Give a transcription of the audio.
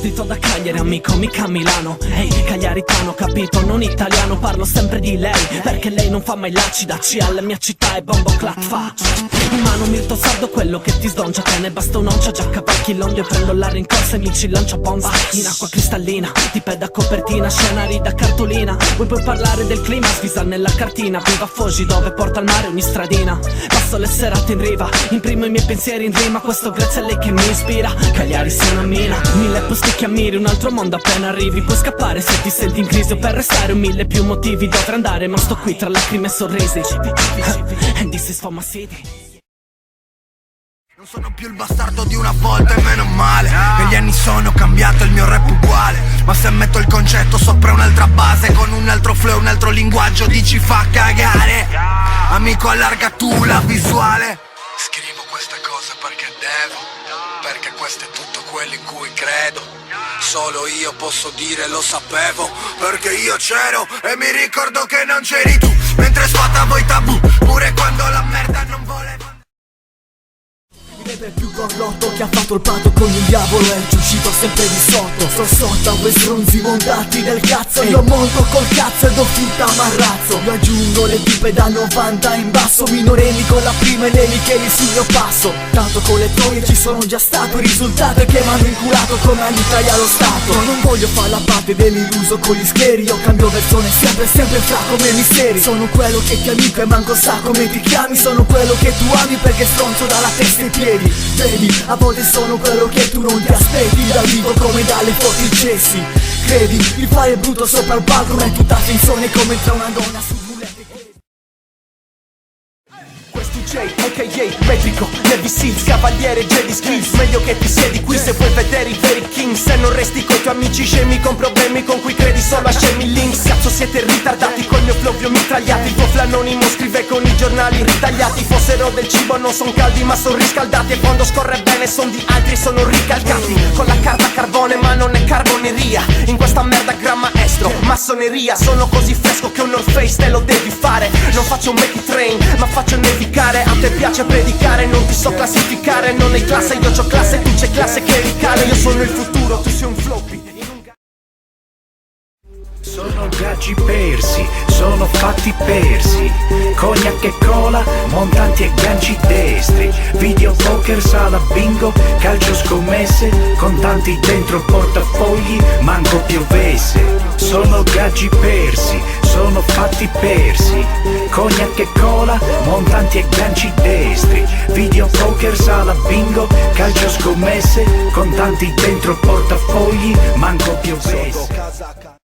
scritto da Cagliari, amico, mica Milano. Ehi, cagliaritano, capito, non italiano. Parlo sempre di lei, perché lei non fa mai l'acida. C alla mia città e bombo clat fa. In mano Mirto Sardo, quello che ti sdoncia. Te ne basta un'oncia, già cavalchi l'ondio. Prendo la rincorsa e mi ci lancia bomba. In acqua cristallina, ti peda copertina. Scenari da cartolina. Vuoi poi parlare del clima, svisa nella cartina. Viva Foggi dove porta al mare ogni stradina. Passo le serate in riva, imprimo i miei pensieri in rima. Questo grazie a lei che mi ispira. Cagliari sia una mina, 1000 posti che ammiri. Un altro mondo appena arrivi. Puoi scappare se ti senti in crisi o per restare un 1000 più motivi. Dovrei andare ma sto qui tra lacrime e sorrisi. And this is for my city. Non sono più il bastardo di una volta e meno male. Negli anni sono cambiato, il mio rap uguale. Ma se metto il concetto sopra un'altra base, con un altro flow, un altro linguaggio, dici fa cagare. Amico, allarga tu la visuale. Scrivo queste cose perché devo, perché questo è tutto quello in cui credo. Solo io posso dire lo sapevo, perché io c'ero e mi ricordo che non c'eri tu. Mentre sfatavo i tabù, pure quando la merda non voleva. Per più corrotto che ha fatto il patto con il diavolo è uscito sempre di sotto. Sto sotto a quei stronzi montati del cazzo. Io monto col cazzo e do finta marrazzo. Io aggiungo le tipe da 90 in basso, minorenni con la prima e le micheli sul mio passo. Tanto con le troie ci sono già stato. Il risultato è che m'hanno inculato come all'Italia lo Stato. Non voglio fare la parte dell'illuso con gli scheri. Io cambio versione sempre fra come misteri. Sono quello che ti amico e manco sa come ti chiami. Sono quello che tu ami perché stronzo dalla testa ai piedi. Vedi, a volte sono quello che tu non ti aspetti. Da vivo come dalle foto in cessi. Credi, il fare brutto sopra il palco ma è tutta finzione come tra una donna su mulette. Questo J, a.k.a. Metrico, Navy Seals, cavaliere, Jedi Skills. Meglio che ti siedi qui se vuoi vedere i veri king. Se non resti coi tuoi amici scemi con problemi con cui credi solo a scemi links. Cazzo siete ritardati col mio flow vi ho mitragliati. Il tuo anonimo scrive con i giornali ritagliati. Fossero del cibo non son caldi ma son riscaldati. E quando scorre bene son di altri sono ricalcati. Con la carta carbone ma non è carboneria. In questa merda gran maestro, massoneria. Sono così fresco che un North Face te lo devi fare. Non faccio un make it rain ma faccio nevicare. A te piace predicare, non ti so classificare. Non hai classe, io c'ho classe, tu c'è classe che ricale. Io sono il futuro, tu sei un floppy. Sono gaggi persi, sono fatti persi. Cognac e cola, montanti e ganci destri. Video poker, sala bingo, calcio scommesse. Contanti dentro portafogli, manco piovesse. Sono gaggi persi, sono fatti persi. Cognac e cola, montanti e ganci destri. Video poker, sala bingo, calcio scommesse. Contanti dentro portafogli, manco piovesse.